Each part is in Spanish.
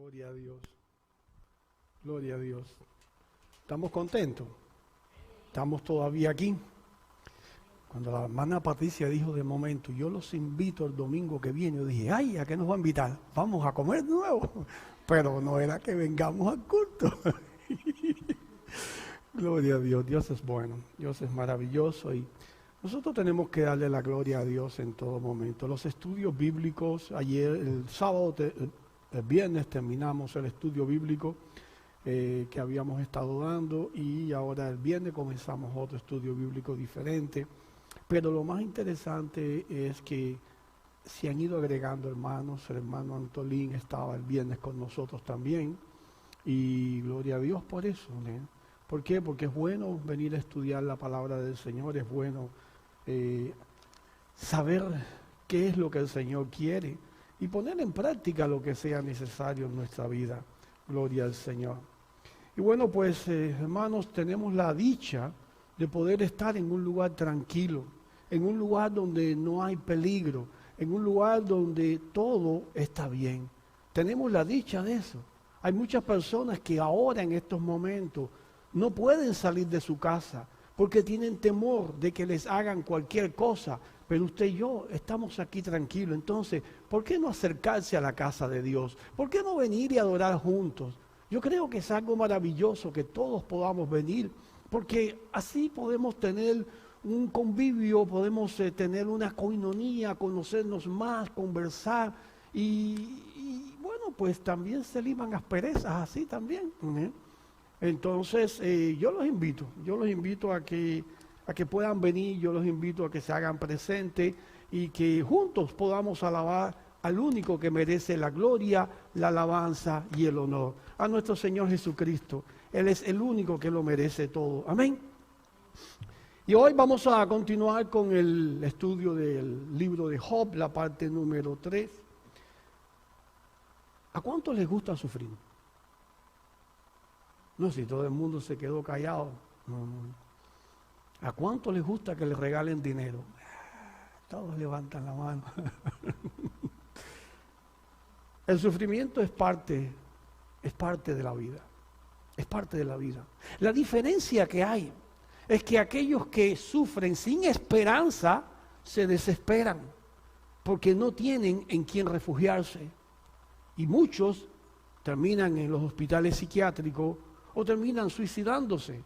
Gloria a Dios. Gloria a Dios. ¿Estamos contentos? ¿Estamos todavía aquí? Cuando la hermana Patricia dijo de momento, yo los invito el domingo que viene, yo dije, ay, ¿a qué nos va a invitar? Vamos a comer de nuevo. Pero no era que vengamos al culto. Gloria a Dios, Dios es bueno, Dios es maravilloso y nosotros tenemos que darle la gloria a Dios en todo momento. Los estudios bíblicos, ayer, el sábado, el viernes terminamos el estudio bíblico que habíamos estado dando y ahora el viernes comenzamos otro estudio bíblico diferente. Pero lo más interesante es que se han ido agregando hermanos. El hermano Antolín estaba el viernes con nosotros también y gloria a Dios por eso, ¿eh? ¿Por qué? Porque es bueno venir a estudiar la palabra del Señor, es bueno saber qué es lo que el Señor quiere y poner en práctica lo que sea necesario en nuestra vida. Gloria al Señor. Y bueno, pues hermanos, tenemos la dicha de poder estar en un lugar tranquilo, en un lugar donde no hay peligro, en un lugar donde todo está bien. Tenemos la dicha de eso. Hay muchas personas que ahora en estos momentos no pueden salir de su casa porque tienen temor de que les hagan cualquier cosa, pero usted y yo estamos aquí tranquilos. Entonces, ¿por qué no acercarse a la casa de Dios? ¿Por qué no venir y adorar juntos? Yo creo que es algo maravilloso que todos podamos venir, porque así podemos tener un convivio, podemos tener una coinonía, conocernos más, conversar y bueno, pues también se liman asperezas así también, ¿eh? Entonces, yo los invito a que puedan venir, yo los invito a que se hagan presentes y que juntos podamos alabar al único que merece la gloria, la alabanza y el honor, a nuestro Señor Jesucristo. Él es el único que lo merece todo. Amén. Y hoy vamos a continuar con el estudio del libro de Job, la parte número 3. ¿A cuántos les gusta sufrir? No, si todo el mundo se quedó callado. No. ¿A cuánto les gusta que les regalen dinero? Todos levantan la mano. El sufrimiento es parte de la vida. Es parte de la vida. La diferencia que hay es que aquellos que sufren sin esperanza se desesperan porque no tienen en quién refugiarse. Y muchos terminan en los hospitales psiquiátricos o terminan suicidándose.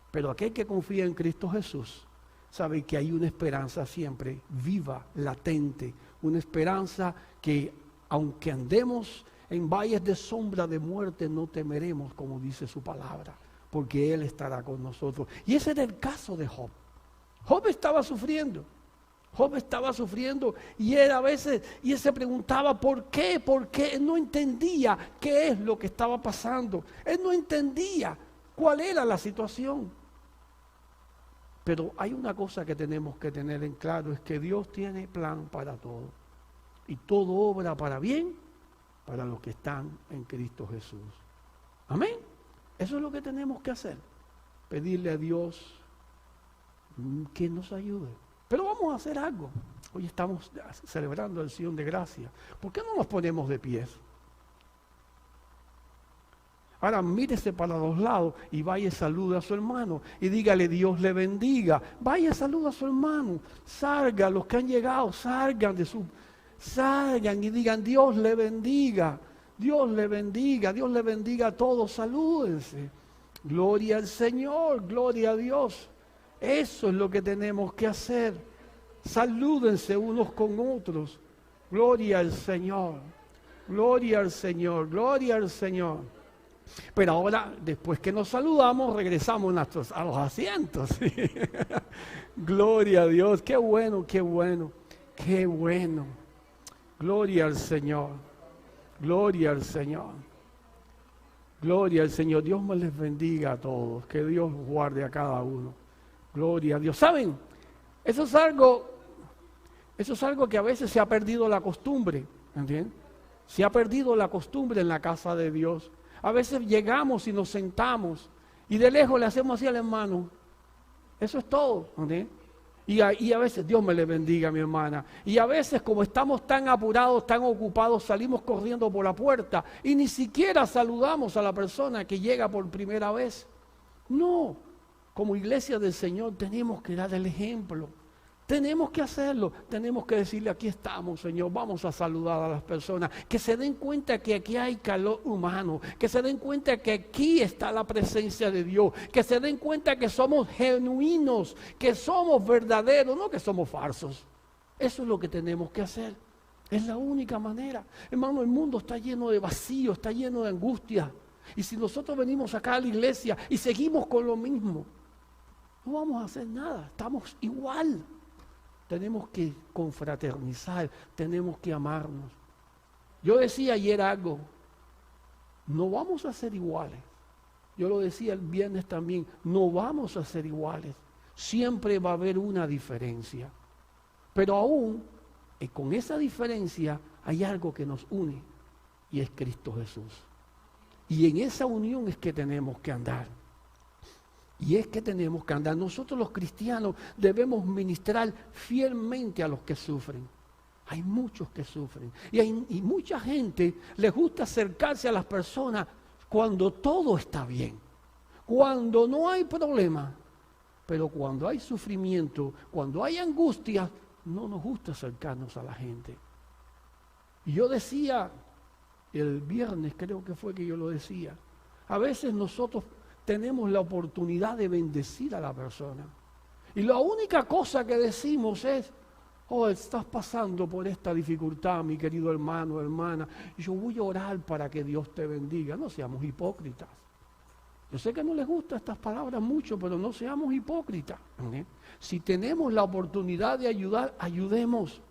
Pero aquel que confía en Cristo Jesús sabe que hay una esperanza siempre viva, latente, una esperanza que aunque andemos en valles de sombra de muerte no temeremos, como dice su palabra, porque Él estará con nosotros. Y ese era el caso de Job. Job estaba sufriendo. Job estaba sufriendo y él a veces, y él se preguntaba ¿por qué? Porque él no entendía qué es lo que estaba pasando. Él no entendía cuál era la situación. Pero hay una cosa que tenemos que tener en claro, es que Dios tiene plan para todo. Y todo obra para bien para los que están en Cristo Jesús. Amén. Eso es lo que tenemos que hacer. Pedirle a Dios que nos ayude. Pero vamos a hacer algo. Hoy estamos celebrando el Sion de Gracia. ¿Por qué no nos ponemos de pies? Ahora mírese para los lados y vaya y saluda a su hermano. Y dígale Dios le bendiga. Vaya y saluda a su hermano. Salgan los que han llegado, salgan y digan Dios le bendiga. Dios le bendiga. Dios le bendiga a todos. Salúdense. Gloria al Señor. Gloria a Dios. Eso es lo que tenemos que hacer. Salúdense unos con otros. Gloria al Señor. Gloria al Señor. Gloria al Señor. Pero ahora, después que nos saludamos, regresamos a los asientos. Gloria a Dios. Qué bueno, qué bueno, qué bueno. Gloria al Señor. Gloria al Señor. Gloria al Señor. Dios me les bendiga a todos. Que Dios guarde a cada uno. Gloria a Dios. ¿Saben? Eso es algo que a veces se ha perdido la costumbre. ¿Entienden? Se ha perdido la costumbre en la casa de Dios. A veces llegamos y nos sentamos y de lejos le hacemos así al hermano. Eso es todo. ¿Entienden? Y a veces, Dios me le bendiga, mi hermana. Y a veces, como estamos tan apurados, tan ocupados, salimos corriendo por la puerta y ni siquiera saludamos a la persona que llega por primera vez. No, como iglesia del Señor tenemos que dar el ejemplo. Tenemos que hacerlo, tenemos que decirle, aquí estamos, Señor, vamos a saludar a las personas, que se den cuenta que aquí hay calor humano, que se den cuenta que aquí está la presencia de Dios, que se den cuenta que somos genuinos, que somos verdaderos, no que somos falsos. Eso es lo que tenemos que hacer, es la única manera. Hermano, el mundo está lleno de vacío, está lleno de angustia, y si nosotros venimos acá a la iglesia y seguimos con lo mismo, no vamos a hacer nada, estamos igual. Tenemos que confraternizar, tenemos que amarnos. Yo decía ayer algo, no vamos a ser iguales. Yo lo decía el viernes también, no vamos a ser iguales. Siempre va a haber una diferencia. Pero aún con esa diferencia hay algo que nos une y es Cristo Jesús. Y en esa unión es que tenemos que andar. Y es que tenemos que andar. Nosotros los cristianos debemos ministrar fielmente a los que sufren. Hay muchos que sufren. Y mucha gente les gusta acercarse a las personas cuando todo está bien. Cuando no hay problema. Pero cuando hay sufrimiento, cuando hay angustia, no nos gusta acercarnos a la gente. Y yo decía, el viernes creo que fue que yo lo decía, a veces nosotros tenemos la oportunidad de bendecir a la persona. Y la única cosa que decimos es, oh, estás pasando por esta dificultad, mi querido hermano, hermana, y yo voy a orar para que Dios te bendiga. No seamos hipócritas. Yo sé que no les gustan estas palabras mucho, pero no seamos hipócritas. Si tenemos la oportunidad de ayudar, ayudemos.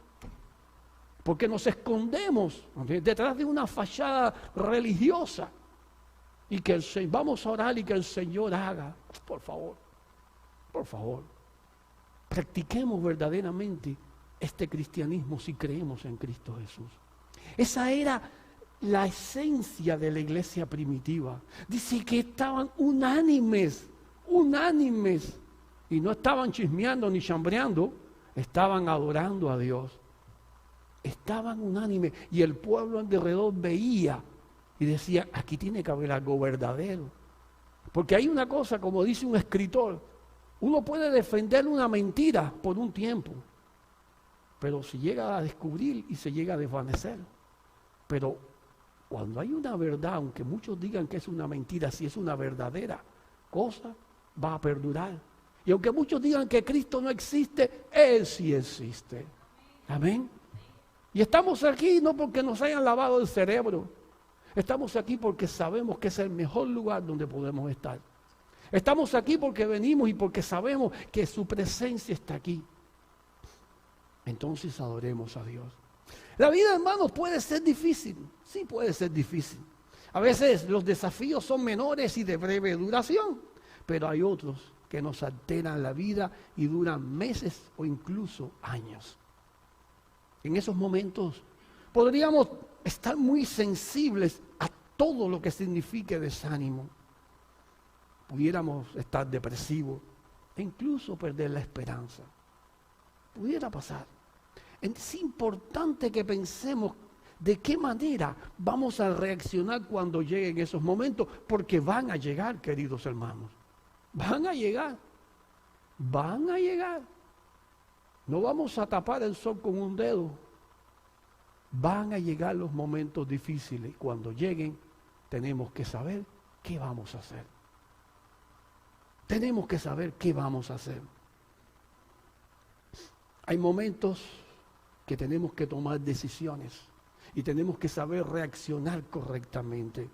Porque nos escondemos detrás de una fachada religiosa. Y que vamos a orar y que el Señor haga. Por favor, practiquemos verdaderamente este cristianismo si creemos en Cristo Jesús. Esa era la esencia de la iglesia primitiva. Dice que estaban unánimes, y no estaban chismeando ni chambreando, estaban adorando a Dios. Estaban unánimes y el pueblo alrededor veía y decía, aquí tiene que haber algo verdadero. Porque hay una cosa, como dice un escritor, uno puede defender una mentira por un tiempo, pero se llega a descubrir y se llega a desvanecer. Pero cuando hay una verdad, aunque muchos digan que es una mentira, si es una verdadera cosa, va a perdurar. Y aunque muchos digan que Cristo no existe, Él sí existe. Amén. Y estamos aquí no porque nos hayan lavado el cerebro. Estamos aquí porque sabemos que es el mejor lugar donde podemos estar. Estamos aquí porque venimos y porque sabemos que su presencia está aquí. Entonces adoremos a Dios. La vida, hermanos, puede ser difícil. Sí, puede ser difícil. A veces los desafíos son menores y de breve duración, pero hay otros que nos alteran la vida y duran meses o incluso años. En esos momentos podríamos estar muy sensibles a todo lo que signifique desánimo. Pudiéramos estar depresivos e incluso perder la esperanza. Pudiera pasar. Es importante que pensemos de qué manera vamos a reaccionar cuando lleguen esos momentos, porque van a llegar, queridos hermanos. Van a llegar. Van a llegar. No vamos a tapar el sol con un dedo. Van a llegar los momentos difíciles. Cuando lleguen, tenemos que saber qué vamos a hacer. Tenemos que saber qué vamos a hacer. Hay momentos que tenemos que tomar decisiones y tenemos que saber reaccionar correctamente.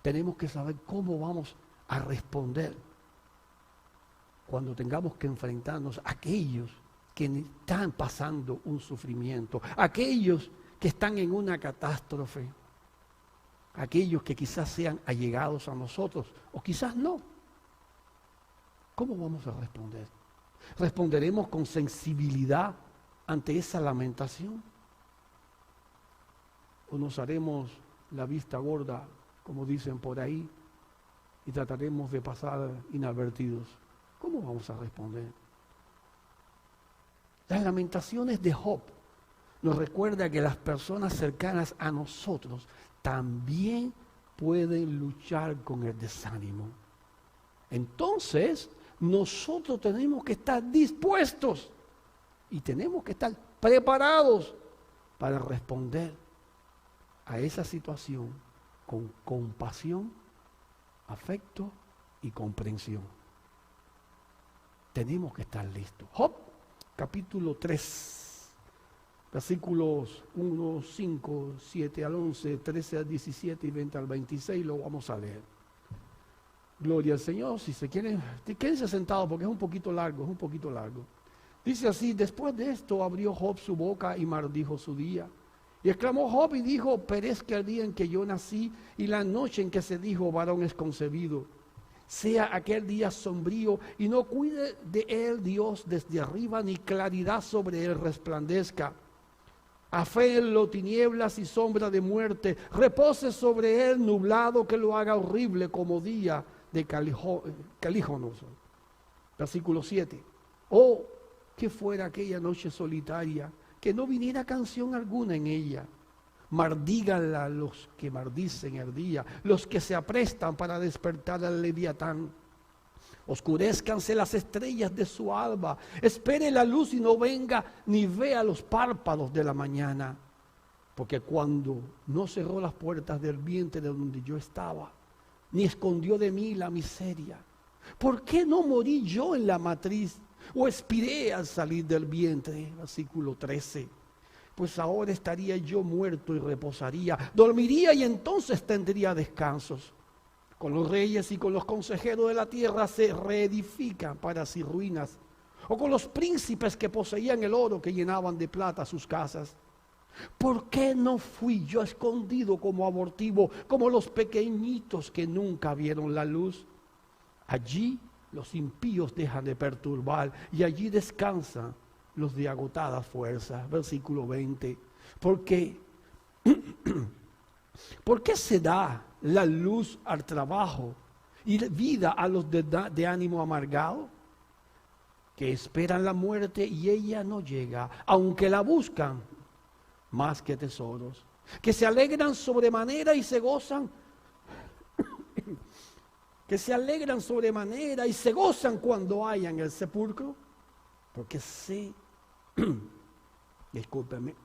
Tenemos que saber cómo vamos a responder cuando tengamos que enfrentarnos a aquellos que están pasando un sufrimiento, aquellos que están en una catástrofe, aquellos que quizás sean allegados a nosotros o quizás no. ¿Cómo vamos a responder? ¿Responderemos con sensibilidad ante esa lamentación? ¿O nos haremos la vista gorda, como dicen por ahí, y trataremos de pasar inadvertidos, ¿cómo vamos a responder? Las lamentaciones de Job nos recuerda que las personas cercanas a nosotros también pueden luchar con el desánimo. Entonces, nosotros tenemos que estar dispuestos y tenemos que estar preparados para responder a esa situación con compasión, afecto y comprensión. Tenemos que estar listos. Job, capítulo 3, versículos 1, 5, 7 al 11, 13 al 17 y 20 al 26, lo vamos a leer. Gloria al Señor. Si se quieren, quédense sentados porque es un poquito largo, Dice así: después de esto abrió Job su boca y maldijo su día. Y exclamó Job y dijo: perezca el día en que yo nací y la noche en que se dijo varón es concebido. Sea aquel día sombrío y no cuide de él Dios desde arriba, ni claridad sobre él resplandezca. Aféenlo tinieblas y sombra de muerte, repose sobre él nublado, que lo haga horrible como día de calíjonos. Versículo 7. Oh, que fuera aquella noche solitaria, que no viniera canción alguna en ella. Maldíganla los que maldicen el día, los que se aprestan para despertar al leviatán. Oscurézcanse las estrellas de su alba, espere la luz y no venga, ni vea los párpados de la mañana. Porque cuando no cerró las puertas del vientre de donde yo estaba, ni escondió de mí la miseria, ¿por qué no morí yo en la matriz o expiré al salir del vientre? Versículo 13. Pues ahora estaría yo muerto y reposaría, dormiría y entonces tendría descansos. Con los reyes y con los consejeros de la tierra se reedifican para sí ruinas, o con los príncipes que poseían el oro, que llenaban de plata sus casas. ¿Por qué no fui yo escondido como abortivo, como los pequeñitos que nunca vieron la luz? Allí los impíos dejan de perturbar y allí descansan los de agotadas fuerzas. Versículo 20. ¿Por qué se da la luz al trabajo y vida a los de ánimo amargado? Que esperan la muerte y ella no llega, aunque la buscan más que tesoros. Que se alegran sobremanera y se gozan. Que se alegran sobremanera y se gozan cuando hayan el sepulcro. Porque discúlpeme,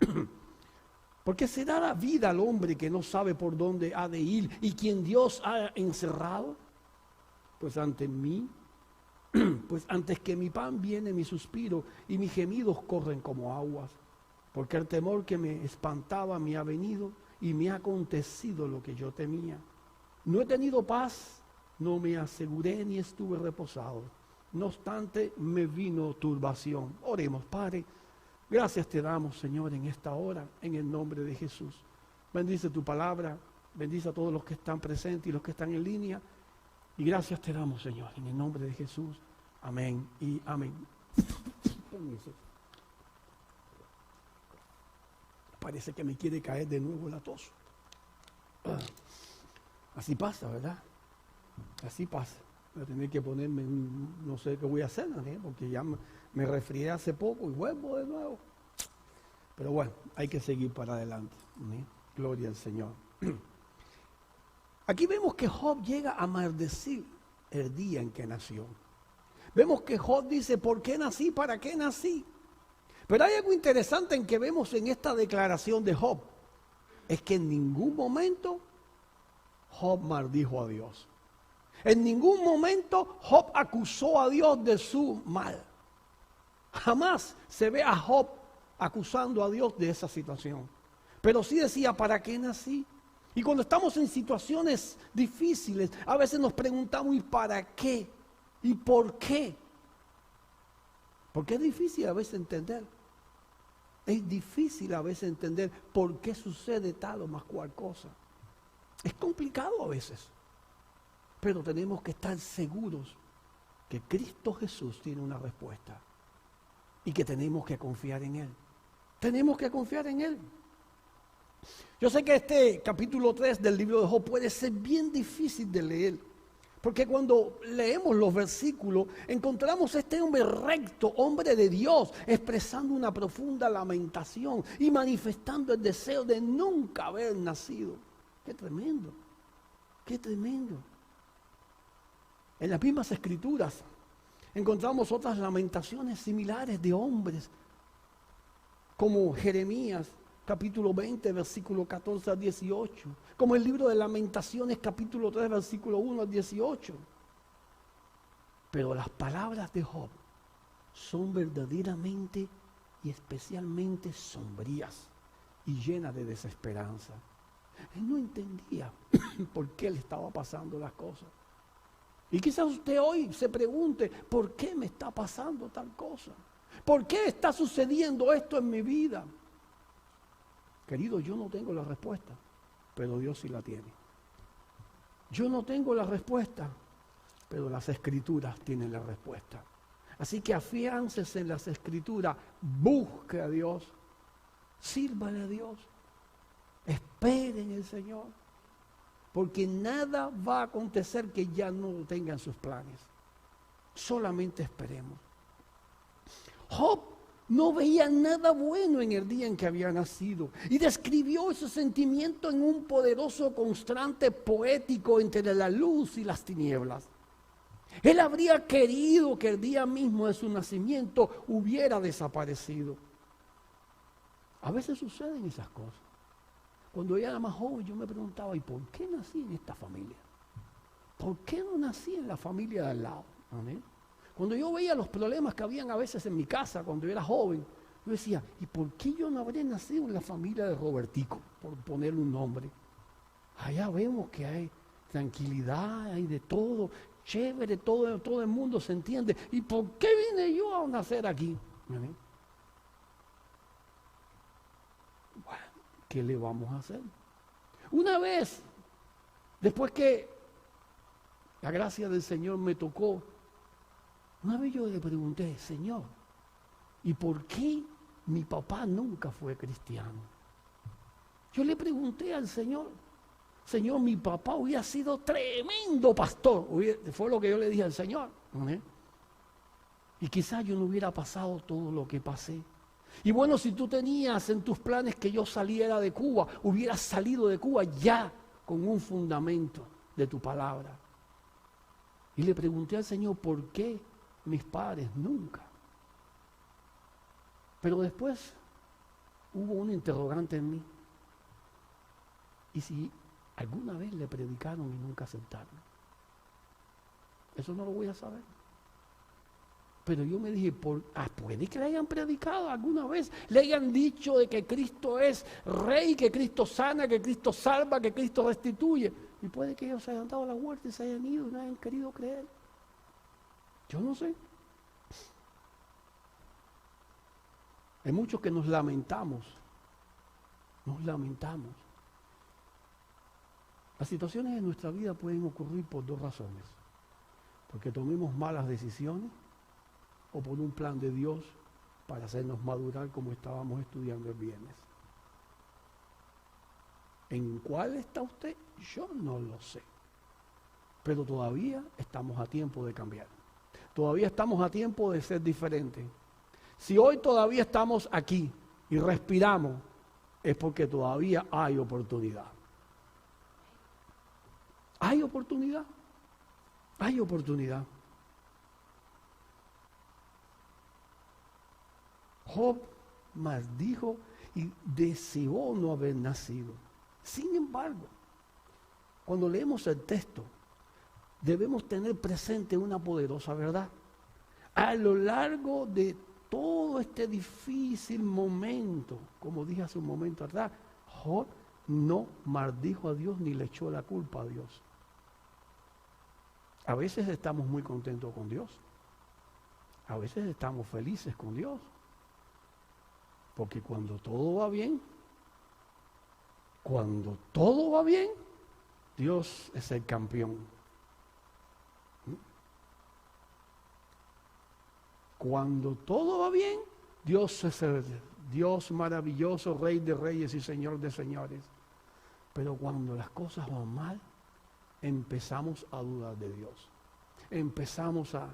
porque se da la vida al hombre que no sabe por dónde ha de ir y quien Dios ha encerrado. Pues antes que mi pan viene mi suspiro y mis gemidos corren como aguas. Porque el temor que me espantaba me ha venido y me ha acontecido lo que yo temía. No he tenido paz, no me aseguré ni estuve reposado. No obstante, me vino turbación. Oremos. Padre, gracias te damos, Señor, en esta hora, en el nombre de Jesús. Bendice tu palabra, bendice a todos los que están presentes y los que están en línea. Y gracias te damos, Señor, en el nombre de Jesús. Amén y amén. Parece que me quiere caer de nuevo la tos. Así pasa, ¿verdad? Así pasa. Voy a tener que ponerme, no sé qué voy a hacer, ¿no? Porque ya me resfrié hace poco y vuelvo de nuevo. Pero bueno, hay que seguir para adelante. ¿Sí? Gloria al Señor. Aquí vemos que Job llega a maldecir el día en que nació. Vemos que Job dice: ¿por qué nací? ¿Para qué nací? Pero hay algo interesante en que vemos en esta declaración de Job. Es que en ningún momento Job maldijo a Dios. En ningún momento Job acusó a Dios de su mal. Jamás se ve a Job acusando a Dios de esa situación. Pero sí decía: ¿para qué nací? Y cuando estamos en situaciones difíciles, a veces nos preguntamos: ¿y para qué? ¿Y por qué? Porque es difícil a veces entender. Es difícil a veces entender por qué sucede tal o más cual cosa. Es complicado a veces. Pero tenemos que estar seguros que Cristo Jesús tiene una respuesta y que tenemos que confiar en Él. Tenemos que confiar en Él. Yo sé que este capítulo 3 del libro de Job puede ser bien difícil de leer, Porque cuando leemos los versículos, encontramos a este hombre recto, hombre de Dios, expresando una profunda lamentación y manifestando el deseo de nunca haber nacido. ¡Qué tremendo! ¡Qué tremendo! En las mismas escrituras encontramos otras lamentaciones similares de hombres, como Jeremías, capítulo 20, versículo 14 al 18, como el libro de Lamentaciones, capítulo 3, versículo 1 al 18. Pero las palabras de Job son verdaderamente y especialmente sombrías y llenas de desesperanza. Él no entendía por qué le estaba pasando las cosas. Y quizás usted hoy se pregunte, ¿por qué me está pasando tal cosa? ¿Por qué está sucediendo esto en mi vida? Querido, yo no tengo la respuesta, pero Dios sí la tiene. Yo no tengo la respuesta, pero las Escrituras tienen la respuesta. Así que afiánzese en las Escrituras, busque a Dios, sírvale a Dios, espere en el Señor, porque nada va a acontecer que ya no lo tenga en sus planes. Solamente esperemos. Job no veía nada bueno en el día en que había nacido y describió ese sentimiento en un poderoso contraste poético entre la luz y las tinieblas. Él habría querido que el día mismo de su nacimiento hubiera desaparecido. A veces suceden esas cosas. Cuando yo era más joven yo me preguntaba, ¿y por qué nací en esta familia? ¿Por qué no nací en la familia de al lado? Amén. Cuando yo veía los problemas que habían a veces en mi casa cuando yo era joven, yo decía, ¿y por qué yo no habré nacido en la familia de Robertico? Por ponerle un nombre. Allá vemos que hay tranquilidad, hay de todo, chévere, todo el mundo se entiende. ¿Y por qué vine yo a nacer aquí? Amén. Bueno, ¿qué le vamos a hacer? Una vez, después que la gracia del Señor me tocó, una vez yo le pregunté, Señor, ¿y por qué mi papá nunca fue cristiano? Yo le pregunté al Señor, Señor, mi papá hubiera sido tremendo pastor. Fue lo que yo le dije al Señor. ¿Eh? Y quizás yo no hubiera pasado todo lo que pasé. Y bueno, si tú tenías en tus planes que yo saliera de Cuba, hubieras salido de Cuba ya con un fundamento de tu palabra. Y le pregunté al Señor, ¿por qué mis padres nunca? Pero después hubo un interrogante en mí. ¿Y si alguna vez le predicaron y nunca aceptaron? Eso no lo voy a saber. Pero yo me dije, puede que le hayan predicado alguna vez, le hayan dicho de que Cristo es Rey, que Cristo sana, que Cristo salva, que Cristo restituye. Y puede que ellos se hayan dado la vuelta y se hayan ido y no hayan querido creer. Yo no sé. Hay muchos que nos lamentamos. Nos lamentamos. Las situaciones en nuestra vida pueden ocurrir por dos razones. Porque tomemos malas decisiones o por un plan de Dios para hacernos madurar como estábamos estudiando el viernes. ¿En cuál está usted? Yo no lo sé. Pero todavía estamos a tiempo de cambiar. Todavía estamos a tiempo de ser diferentes. Si hoy todavía estamos aquí y respiramos, es porque todavía hay oportunidad. Hay oportunidad. Hay oportunidad. Job maldijo y deseó no haber nacido. Sin embargo, cuando leemos el texto, debemos tener presente una poderosa verdad. A lo largo de todo este difícil momento, como dije hace un momento atrás, Job no maldijo a Dios ni le echó la culpa a Dios. A veces estamos muy contentos con Dios. A veces estamos felices con Dios. Porque cuando todo va bien, Dios es el campeón. Cuando todo va bien, Dios es el Dios maravilloso, Rey de reyes y Señor de señores. Pero cuando las cosas van mal, empezamos a dudar de Dios. Empezamos a...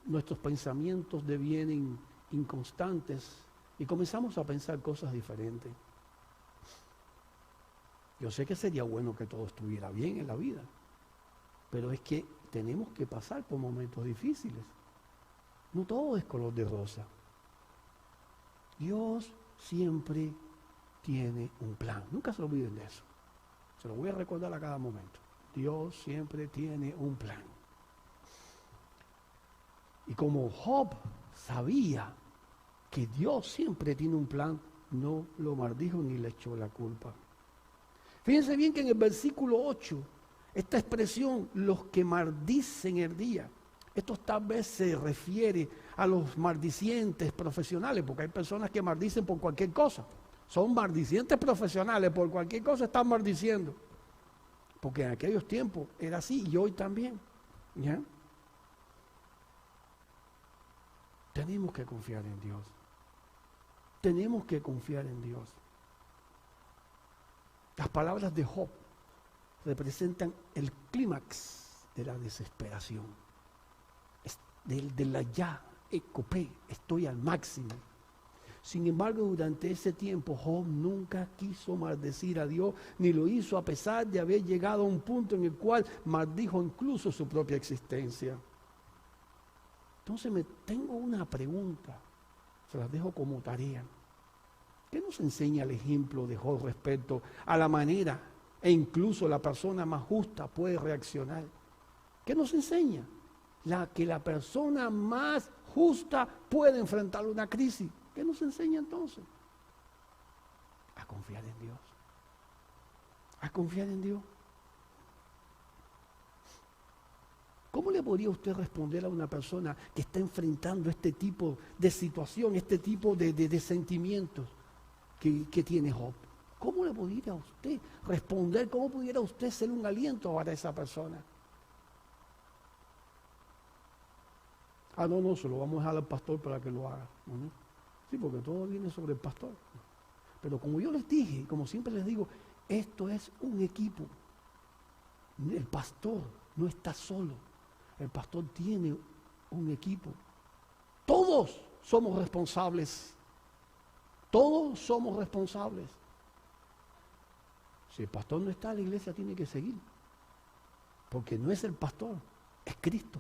nuestros pensamientos devienen inconstantes y comenzamos a pensar cosas diferentes. Yo sé que sería bueno que todo estuviera bien en la vida, pero es que tenemos que pasar por momentos difíciles. No todo es color de rosa. Dios siempre tiene un plan. Nunca se olviden de eso. Se lo voy a recordar a cada momento. Dios siempre tiene un plan. Y como Job sabía que Dios siempre tiene un plan, no lo maldijo ni le echó la culpa. Fíjense bien que en el versículo 8, esta expresión, los que maldicen el día, esto tal vez se refiere a los maldicientes profesionales, porque hay personas que maldicen por cualquier cosa. Son maldicientes profesionales, por cualquier cosa están maldiciendo. Porque en aquellos tiempos era así y hoy también. ¿Ya? Tenemos que confiar en Dios. Tenemos que confiar en Dios. Las palabras de Job representan el clímax de la desesperación. De la ya, ecopé, estoy al máximo. Sin embargo, durante ese tiempo, Job nunca quiso maldecir a Dios, ni lo hizo a pesar de haber llegado a un punto en el cual maldijo incluso su propia existencia. Entonces tengo una pregunta, se las dejo como tarea. ¿Qué nos enseña el ejemplo de Job respecto a la manera e incluso la persona más justa puede reaccionar? ¿Qué nos enseña? Que la persona más justa puede enfrentar una crisis. ¿Qué nos enseña entonces? A confiar en Dios. A confiar en Dios. ¿Cómo le podría usted responder a una persona que está enfrentando este tipo de situación, este tipo de sentimientos que tiene Job? ¿Cómo le podría usted responder? ¿Cómo pudiera usted ser un aliento para esa persona? No, se lo vamos a dejar al pastor para que lo haga. ¿No? Sí, porque todo viene sobre el pastor. Pero como yo les dije, como siempre les digo, esto es un equipo. El pastor no está solo. El pastor tiene un equipo. Todos somos responsables. Todos somos responsables. Si el pastor no está, la iglesia tiene que seguir. Porque no es el pastor, es Cristo.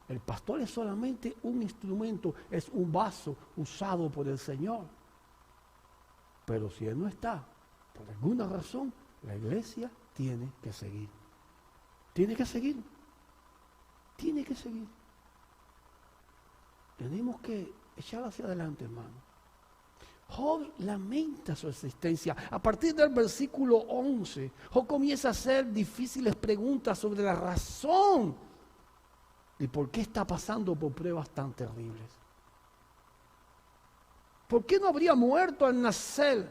El pastor es solamente un instrumento, es un vaso usado por el Señor. Pero si Él no está, por alguna razón, la iglesia tiene que seguir. Tiene que seguir. Tiene que seguir. Tenemos que echar hacia adelante, hermano. Job lamenta su existencia. A partir del versículo 11, Job comienza a hacer difíciles preguntas sobre la razón ¿y por qué está pasando por pruebas tan terribles? ¿Por qué no habría muerto al nacer?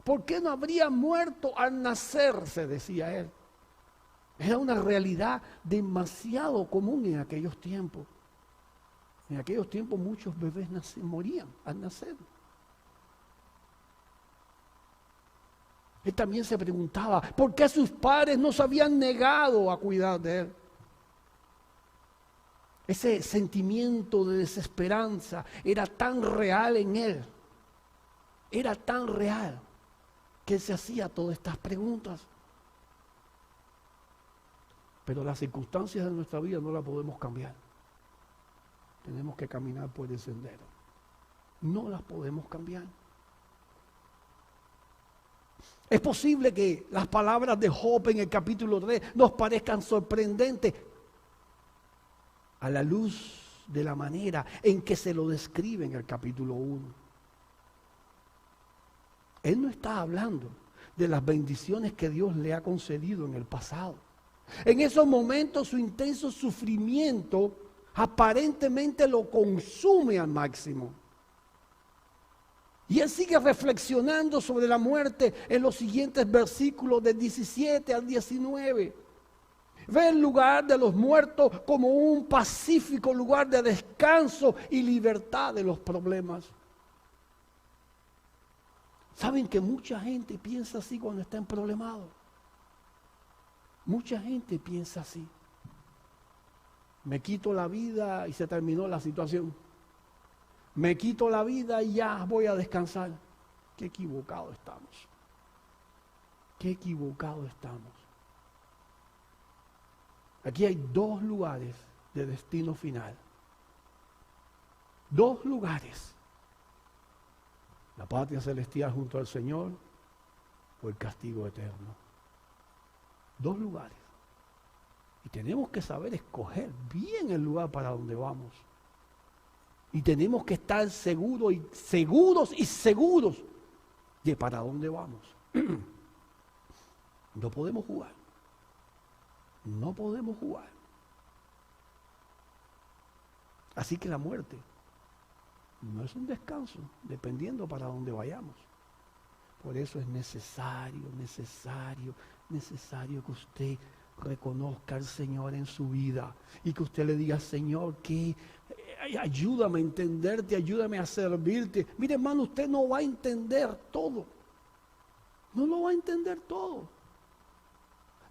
¿Por qué no habría muerto al nacer? Se decía él. Era una realidad demasiado común en aquellos tiempos. En aquellos tiempos muchos bebés morían al nacer. Él también se preguntaba, ¿por qué sus padres no se habían negado a cuidar de él? Ese sentimiento de desesperanza era tan real en él. Era tan real que él se hacía todas estas preguntas. Pero las circunstancias de nuestra vida no las podemos cambiar. Tenemos que caminar por el sendero. No las podemos cambiar. Es posible que las palabras de Job en el capítulo 3 nos parezcan sorprendentes a la luz de la manera en que se lo describe en el capítulo 1. Él no está hablando de las bendiciones que Dios le ha concedido en el pasado. En esos momentos su intenso sufrimiento aparentemente lo consume al máximo. Y él sigue reflexionando sobre la muerte en los siguientes versículos del 17 al 19. Ve el lugar de los muertos como un pacífico lugar de descanso y libertad de los problemas. ¿Saben que mucha gente piensa así cuando está en problemado? Mucha gente piensa así. Me quito la vida y se terminó la situación. Me quito la vida y ya voy a descansar. Qué equivocado estamos. Qué equivocado estamos. Aquí hay dos lugares de destino final. Dos lugares. La patria celestial junto al Señor o el castigo eterno. Dos lugares. Y tenemos que saber escoger bien el lugar para donde vamos. Y tenemos que estar seguros de para dónde vamos. No podemos jugar. No podemos jugar. Así que la muerte no es un descanso, dependiendo para dónde vayamos. Por eso es necesario que usted reconozca al Señor en su vida y que usted le diga, Señor, que ayúdame a entenderte, ayúdame a servirte. Mire, hermano, usted no va a entender todo. No lo va a entender todo.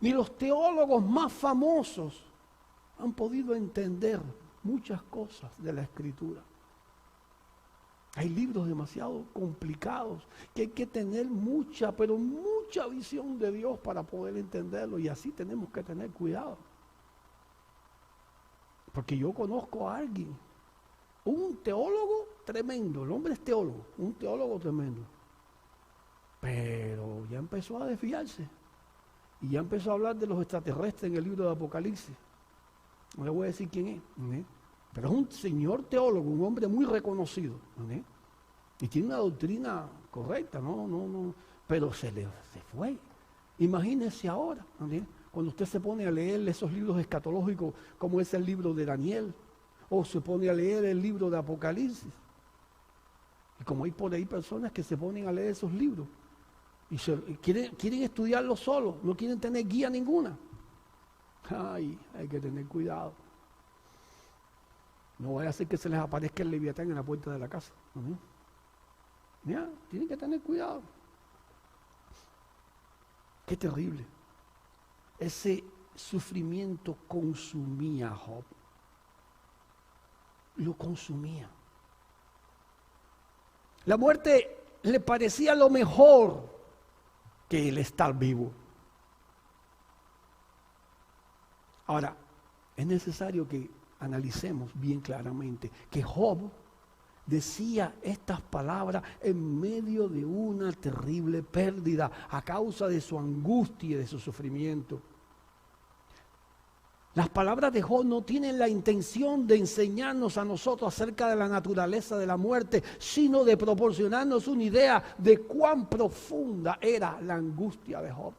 Ni los teólogos más famosos han podido entender muchas cosas de la Escritura. Hay libros demasiado complicados que hay que tener mucha visión de Dios para poder entenderlo, y así tenemos que tener cuidado. Porque yo conozco a alguien, un teólogo tremendo, el hombre es teólogo, un teólogo tremendo, pero ya empezó a desviarse y ya empezó a hablar de los extraterrestres en el libro de Apocalipsis. No le voy a decir quién es, ¿sí? Pero es un señor teólogo, un hombre muy reconocido, ¿sí? Y tiene una doctrina correcta, pero se fue. Imagínese ahora, ¿sí? Cuando usted se pone a leer esos libros escatológicos, como es el libro de Daniel, o se pone a leer el libro de Apocalipsis. Y como hay por ahí personas que se ponen a leer esos libros y quieren estudiarlo solo, no quieren tener guía ninguna. Ay, hay que tener cuidado. No vaya a ser que se les aparezca el Leviatán en la puerta de la casa. Ya, tienen que tener cuidado. Qué terrible. Ese sufrimiento consumía a Job. Lo consumía. La muerte le parecía lo mejor que el estar vivo. Ahora, es necesario que analicemos bien claramente que Job decía estas palabras en medio de una terrible pérdida a causa de su angustia y de su sufrimiento. Las palabras de Job no tienen la intención de enseñarnos a nosotros acerca de la naturaleza de la muerte, sino de proporcionarnos una idea de cuán profunda era la angustia de Job.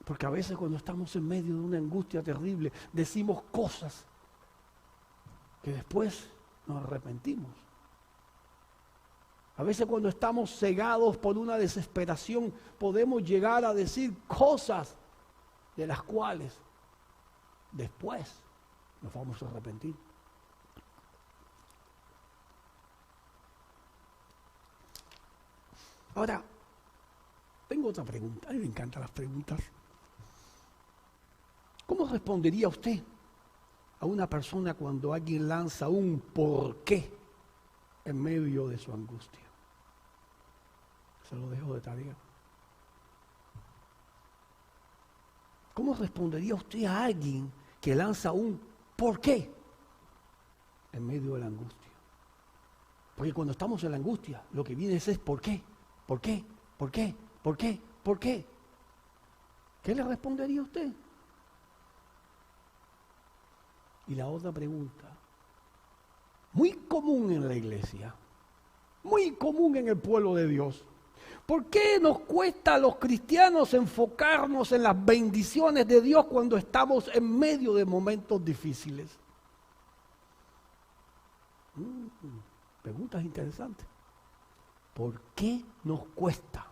Porque a veces cuando estamos en medio de una angustia terrible, decimos cosas que después nos arrepentimos. A veces cuando estamos cegados por una desesperación, podemos llegar a decir cosas de las cuales después nos vamos a arrepentir. Ahora, tengo otra pregunta. A mí me encantan las preguntas. ¿Cómo respondería usted a una persona cuando alguien lanza un por qué en medio de su angustia? Se lo dejo de tarea. ¿Cómo respondería usted a alguien que lanza un por qué en medio de la angustia? Porque cuando estamos en la angustia, lo que viene es ¿por qué? ¿Por qué? ¿Por qué? ¿Por qué? ¿Por qué? ¿Qué le respondería a usted? Y la otra pregunta, muy común en la iglesia, muy común en el pueblo de Dios. ¿Por qué nos cuesta a los cristianos enfocarnos en las bendiciones de Dios cuando estamos en medio de momentos difíciles? Preguntas interesantes. ¿Por qué nos cuesta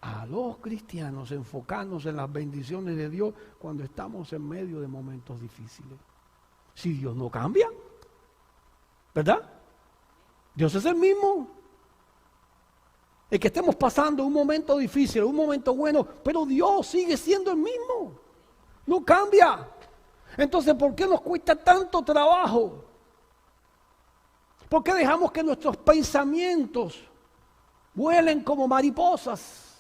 a los cristianos enfocarnos en las bendiciones de Dios cuando estamos en medio de momentos difíciles? Si Dios no cambia, ¿verdad? Dios es el mismo. El que estemos pasando un momento difícil, un momento bueno, pero Dios sigue siendo el mismo. No cambia. Entonces, ¿por qué nos cuesta tanto trabajo? ¿Por qué dejamos que nuestros pensamientos vuelen como mariposas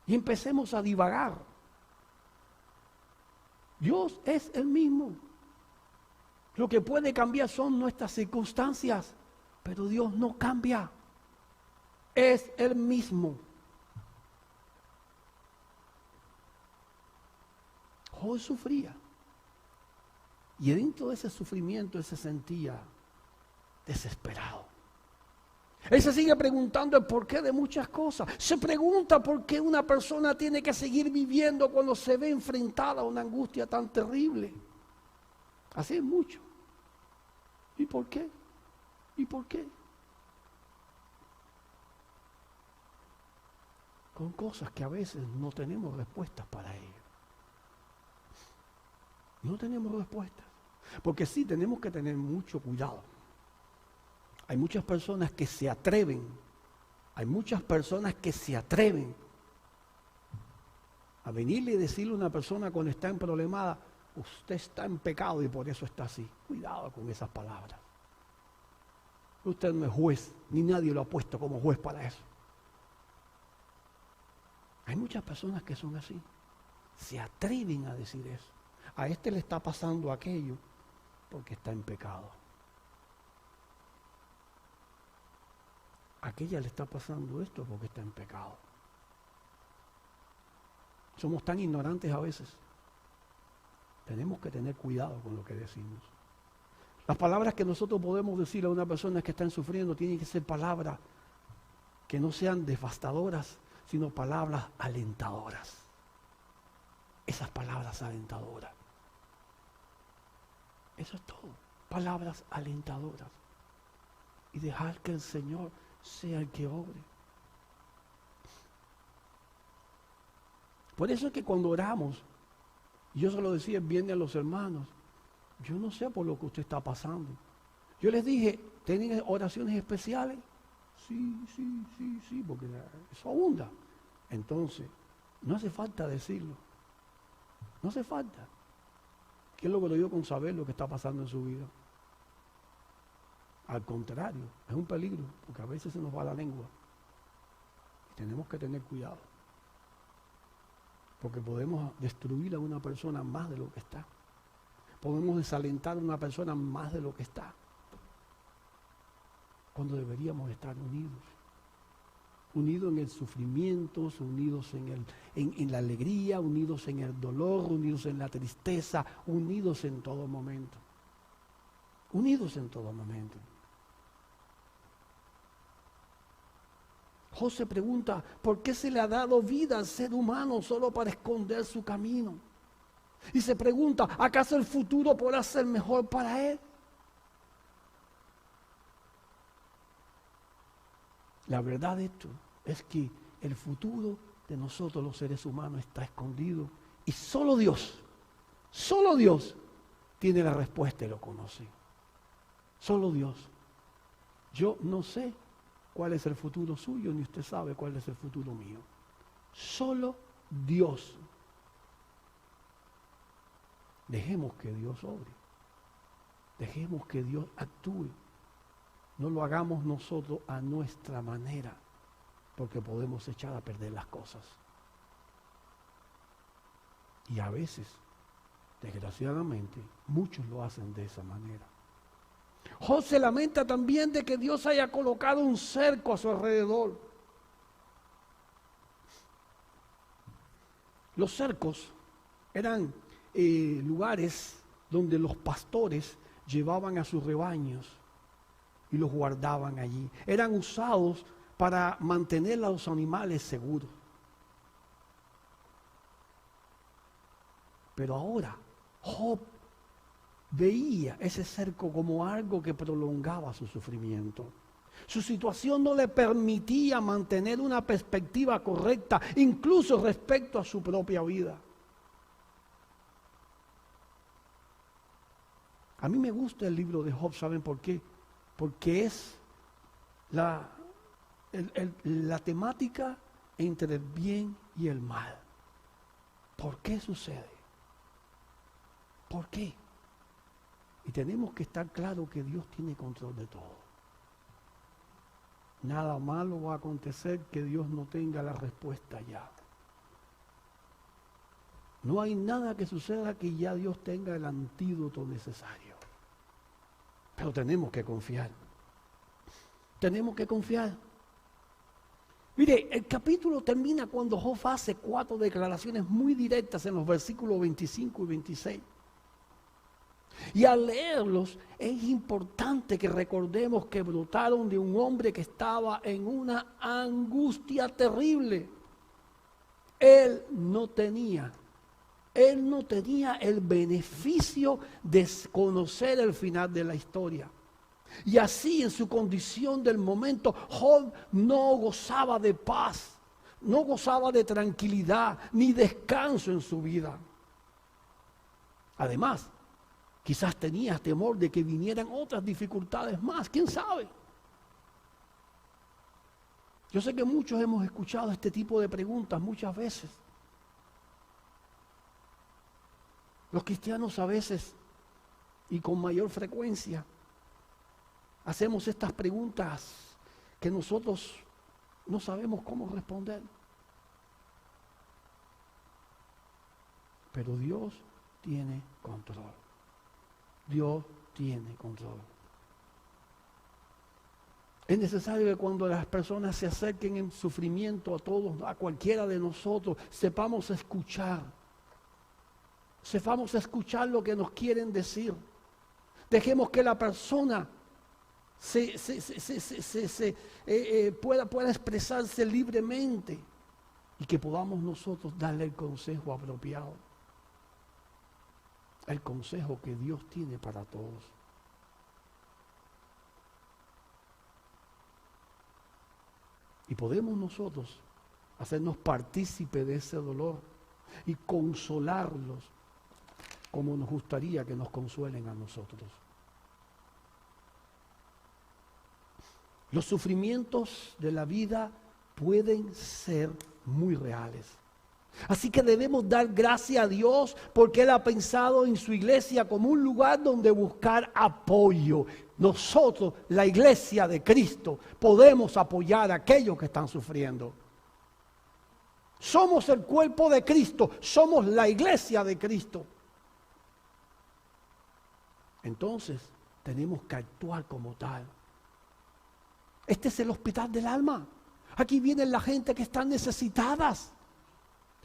y empecemos a divagar? Dios es el mismo. Lo que puede cambiar son nuestras circunstancias, pero Dios no cambia. Es el mismo. Job sufría. Y dentro de ese sufrimiento él se sentía desesperado. Él se sigue preguntando el porqué de muchas cosas. Se pregunta por qué una persona tiene que seguir viviendo cuando se ve enfrentada a una angustia tan terrible. Así es mucho. ¿Y por qué? ¿Y por qué? Con cosas que a veces no tenemos respuestas para ello. No tenemos respuestas. Porque sí tenemos que tener mucho cuidado. Hay muchas personas que se atreven. Hay muchas personas que se atreven a venirle y decirle a una persona cuando está en problemada, usted está en pecado y por eso está así. Cuidado con esas palabras. Usted no es juez, ni nadie lo ha puesto como juez para eso. Hay muchas personas que son así. Se atreven a decir eso. A este le está pasando aquello porque está en pecado. A aquella le está pasando esto porque está en pecado. Somos tan ignorantes a veces. Tenemos que tener cuidado con lo que decimos. Las palabras que nosotros podemos decir a una persona que está sufriendo tienen que ser palabras que no sean devastadoras, sino palabras alentadoras. Esas palabras alentadoras. Eso es todo. Palabras alentadoras. Y dejar que el Señor sea el que obre. Por eso es que cuando oramos, yo se lo decía bien a los hermanos, yo no sé por lo que usted está pasando. Yo les dije, ¿tienen oraciones especiales? Sí, porque eso abunda. Entonces, no hace falta decirlo. No hace falta. ¿Qué logro yo con saber lo que está pasando en su vida? Al contrario, es un peligro, porque a veces se nos va la lengua. Y tenemos que tener cuidado. Porque podemos destruir a una persona más de lo que está. Podemos desalentar a una persona más de lo que está. Cuando deberíamos estar unidos. Unidos en el sufrimiento, unidos en la alegría, unidos en el dolor, unidos en la tristeza, unidos en todo momento. Unidos en todo momento. José pregunta, ¿por qué se le ha dado vida al ser humano solo para esconder su camino? Y se pregunta, ¿acaso el futuro podrá ser mejor para él? La verdad de esto es que el futuro de nosotros los seres humanos está escondido y solo Dios tiene la respuesta y lo conoce. Solo Dios. Yo no sé cuál es el futuro suyo, ni usted sabe cuál es el futuro mío. Solo Dios. Dejemos que Dios obre. Dejemos que Dios actúe. No lo hagamos nosotros a nuestra manera, porque podemos echar a perder las cosas. Y a veces, desgraciadamente, muchos lo hacen de esa manera. Job se lamenta también de que Dios haya colocado un cerco a su alrededor. Los cercos eran lugares donde los pastores llevaban a sus rebaños y los guardaban allí. Eran usados para mantener a los animales seguros. Pero ahora, Job veía ese cerco como algo que prolongaba su sufrimiento. Su situación no le permitía mantener una perspectiva correcta, incluso respecto a su propia vida. A mí me gusta el libro de Job, ¿saben por qué? Porque es la temática entre el bien y el mal. ¿Por qué sucede? ¿Por qué? Y tenemos que estar claros que Dios tiene control de todo. Nada malo va a acontecer que Dios no tenga la respuesta ya. No hay nada que suceda que ya Dios tenga el antídoto necesario. Pero tenemos que confiar. Tenemos que confiar. Mire, el capítulo termina cuando Job hace 4 declaraciones muy directas en los versículos 25 y 26. Y al leerlos es importante que recordemos que brotaron de un hombre que estaba en una angustia terrible. Él no tenía el beneficio de conocer el final de la historia. Y así, en su condición del momento, Job no gozaba de paz, no gozaba de tranquilidad ni descanso en su vida. Además, quizás tenía temor de que vinieran otras dificultades más, quién sabe. Yo sé que muchos hemos escuchado este tipo de preguntas muchas veces. Los cristianos a veces, y con mayor frecuencia, hacemos estas preguntas que nosotros no sabemos cómo responder. Pero Dios tiene control. Dios tiene control. Es necesario que cuando las personas se acerquen en sufrimiento a todos, a cualquiera de nosotros, sepamos escuchar. Sepamos escuchar lo que nos quieren decir. Dejemos que la persona pueda expresarse libremente y que podamos nosotros darle el consejo apropiado. El consejo que Dios tiene para todos. Y podemos nosotros hacernos partícipe de ese dolor y consolarlos como nos gustaría que nos consuelen a nosotros. Los sufrimientos de la vida pueden ser muy reales. Así que debemos dar gracias a Dios porque Él ha pensado en su iglesia como un lugar donde buscar apoyo. Nosotros, la iglesia de Cristo, podemos apoyar a aquellos que están sufriendo. Somos el cuerpo de Cristo, somos la iglesia de Cristo. Entonces, tenemos que actuar como tal. Este es el hospital del alma. Aquí viene la gente que están necesitadas.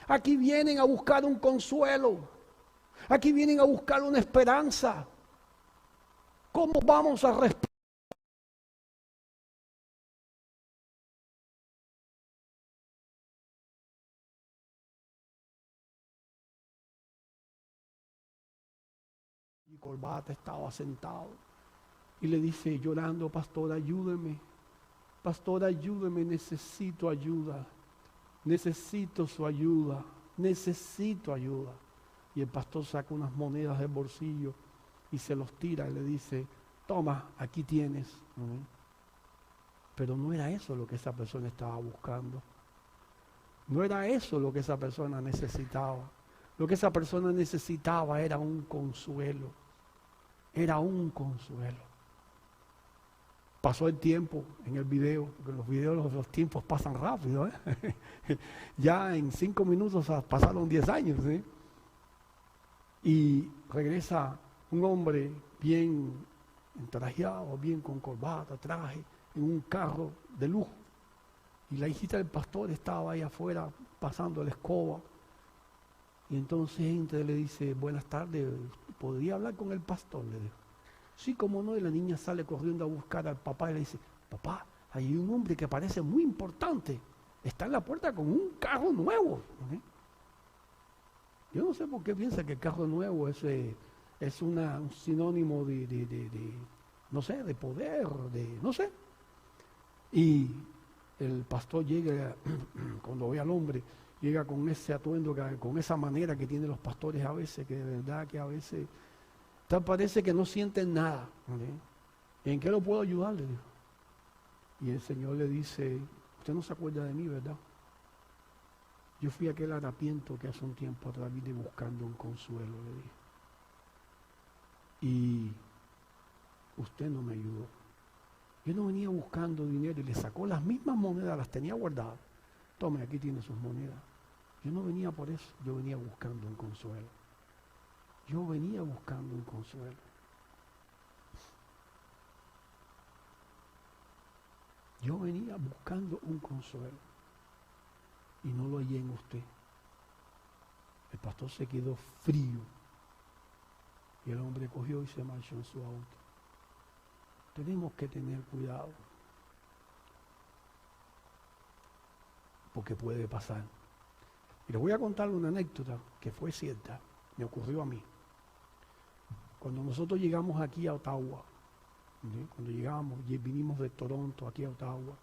Aquí vienen a buscar un consuelo. Aquí vienen a buscar una esperanza. ¿Cómo vamos a responder? Y Corbata estaba sentado y le dice llorando: pastor, ayúdeme. Pastor, ayúdeme, necesito ayuda. Necesito su ayuda. Necesito ayuda. Y el pastor saca unas monedas del bolsillo y se los tira y le dice: toma, aquí tienes. Pero no era eso lo que esa persona estaba buscando. No era eso lo que esa persona necesitaba. Lo que esa persona necesitaba era un consuelo. Era un consuelo. Pasó el tiempo en el video, porque los videos, los tiempos pasan rápido, ¿eh? Ya en 5 minutos pasaron 10 años, ¿eh? Y regresa un hombre bien entrajeado, bien con corbata, traje, en un carro de lujo. Y la hijita del pastor estaba ahí afuera pasando la escoba. Y entonces entra y le dice: buenas tardes, ¿podría hablar con el pastor? Le dijo. Sí, cómo no. Y la niña sale corriendo a buscar al papá y le dice: papá, hay un hombre que parece muy importante. Está en la puerta con un carro nuevo. Yo no sé por qué piensa que el carro nuevo es un sinónimo no sé, de poder, no sé. Y el pastor llega, cuando ve al hombre, llega con ese atuendo, con esa manera que tienen los pastores a veces, que de verdad que a veces parece que no sienten nada. ¿En qué lo puedo ayudar? Le dijo. Y el Señor le dice: Usted no se acuerda de mí, ¿verdad? Yo fui aquel harapiento que hace un tiempo atrás vine buscando un consuelo, le dije. Y usted no me ayudó. Yo no venía buscando dinero y le sacó las mismas monedas, las tenía guardadas. Tome, aquí tiene sus monedas. Yo no venía por eso, yo venía buscando un consuelo. Yo venía buscando un consuelo. Yo venía buscando un consuelo y no lo hallé en usted. El pastor se quedó frío y el hombre cogió y se marchó en su auto. Tenemos que tener cuidado porque puede pasar. Y les voy a contar una anécdota que fue cierta, me ocurrió a mí. Cuando nosotros llegamos aquí a Ottawa, cuando llegamos y vinimos de Toronto aquí a Ottawa,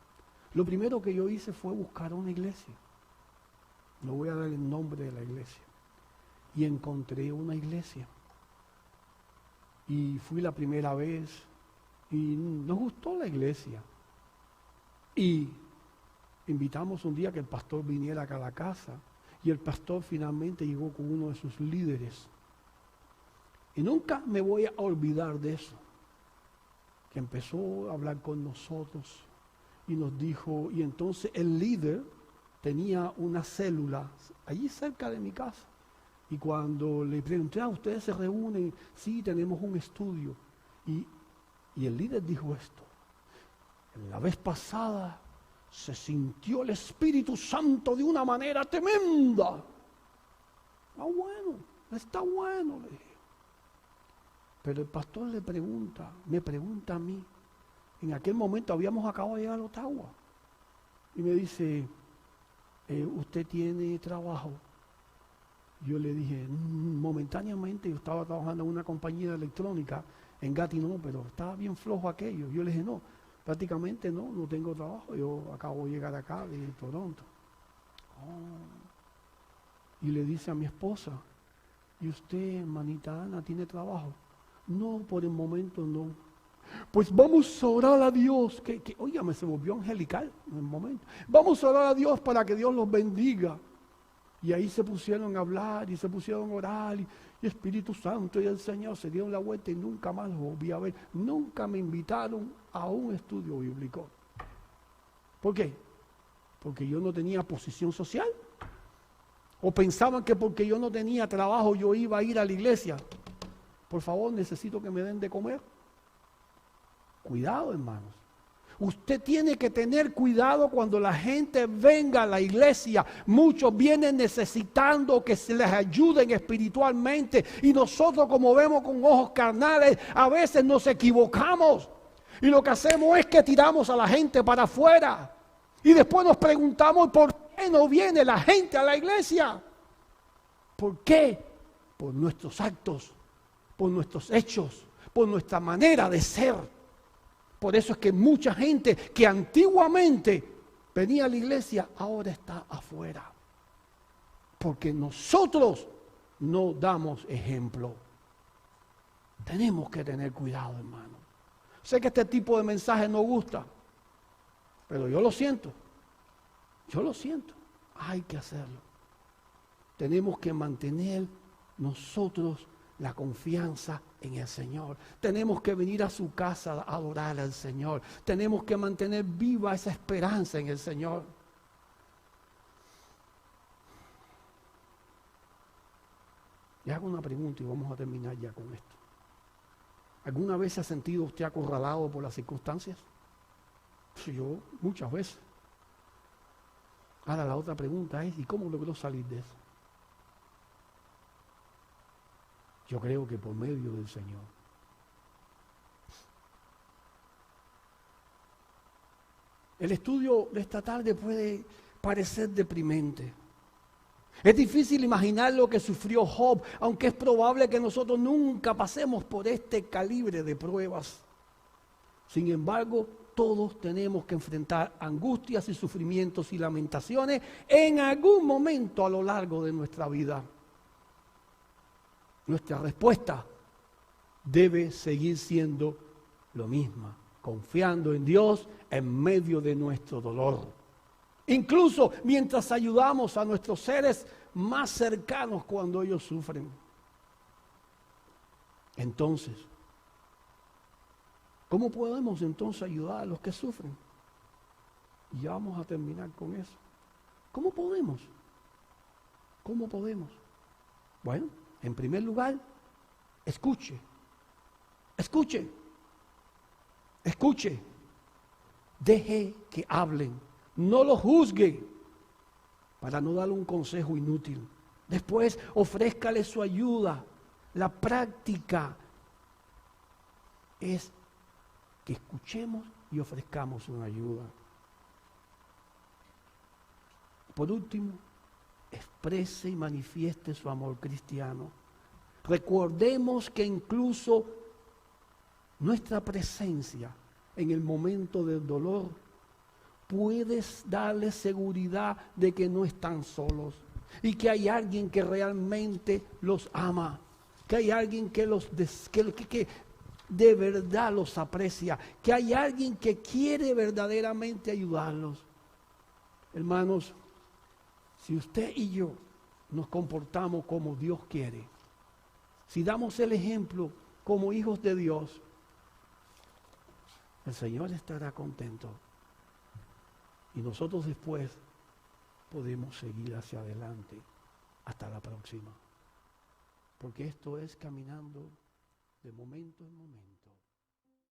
lo primero que yo hice fue buscar una iglesia. No voy a dar el nombre de la iglesia. Y encontré una iglesia. Y fui la primera vez y nos gustó la iglesia. Y invitamos un día que el pastor viniera acá a la casa y el pastor finalmente llegó con uno de sus líderes. Y nunca me voy a olvidar de eso. Que empezó a hablar con nosotros y nos dijo, y entonces el líder tenía una célula allí cerca de mi casa. Y cuando le pregunté, ¿ustedes se reúnen? Sí, tenemos un estudio. Y el líder dijo esto. La vez pasada se sintió el Espíritu Santo de una manera tremenda. Está bueno, le dije. Pero el pastor me pregunta a mí. En aquel momento habíamos acabado de llegar a Ottawa. Y me dice, ¿usted tiene trabajo? Yo le dije, momentáneamente yo estaba trabajando en una compañía electrónica en Gatineau, pero estaba bien flojo aquello. Yo le dije, no, prácticamente no tengo trabajo. Yo acabo de llegar acá de Toronto. Y le dice a mi esposa, ¿y usted, hermanita Ana, tiene trabajo? No, por el momento no. Pues vamos a orar a Dios. Óigame, se volvió angelical en el momento. Vamos a orar a Dios para que Dios los bendiga. Y ahí se pusieron a hablar y se pusieron a orar. Y Espíritu Santo y el Señor se dieron la vuelta y nunca más los volví a ver. Nunca me invitaron a un estudio bíblico. ¿Por qué? Porque yo no tenía posición social. O pensaban que porque yo no tenía trabajo yo iba a ir a la iglesia. Por favor, necesito que me den de comer. Cuidado, hermanos. Usted tiene que tener cuidado cuando la gente venga a la iglesia. Muchos vienen necesitando que se les ayuden espiritualmente. Y nosotros, como vemos con ojos carnales, a veces nos equivocamos. Y lo que hacemos es que tiramos a la gente para afuera. Y después nos preguntamos, ¿por qué no viene la gente a la iglesia? ¿Por qué? Por nuestros actos, por nuestros hechos, por nuestra manera de ser. Por eso es que mucha gente que antiguamente venía a la iglesia, ahora está afuera. Porque nosotros no damos ejemplo. Tenemos que tener cuidado, hermano. Sé que este tipo de mensaje no gusta, pero yo lo siento. Yo lo siento. Hay que hacerlo. Tenemos que mantener nosotros la confianza en el Señor. Tenemos que venir a su casa a adorar al Señor. Tenemos que mantener viva esa esperanza en el Señor. Le hago una pregunta y vamos a terminar ya con esto. ¿Alguna vez se ha sentido usted acorralado por las circunstancias? Yo, muchas veces. Ahora la otra pregunta es, ¿y cómo logró salir de eso? Yo creo que por medio del Señor. El estudio de esta tarde puede parecer deprimente. Es difícil imaginar lo que sufrió Job, aunque es probable que nosotros nunca pasemos por este calibre de pruebas. Sin embargo, todos tenemos que enfrentar angustias y sufrimientos y lamentaciones en algún momento a lo largo de nuestra vida. Nuestra respuesta debe seguir siendo lo misma, confiando en Dios en medio de nuestro dolor. Incluso mientras ayudamos a nuestros seres más cercanos cuando ellos sufren. Entonces, ¿cómo podemos entonces ayudar a los que sufren? Y ya vamos a terminar con eso. ¿Cómo podemos? ¿Cómo podemos? Bueno, en primer lugar, escuche. Escuche. Escuche. Deje que hablen. No lo juzgue para no darle un consejo inútil. Después, ofrézcale su ayuda. La práctica es que escuchemos y ofrezcamos una ayuda. Por último, exprese y manifieste su amor cristiano. Recordemos que incluso nuestra presencia en el momento del dolor puede darles seguridad de que no están solos y que hay alguien que realmente los ama, que hay alguien que de verdad los aprecia, que hay alguien que quiere verdaderamente ayudarlos. Hermanos, si usted y yo nos comportamos como Dios quiere, si damos el ejemplo como hijos de Dios, el Señor estará contento. Y nosotros después podemos seguir hacia adelante hasta la próxima. Porque esto es caminando de momento en momento.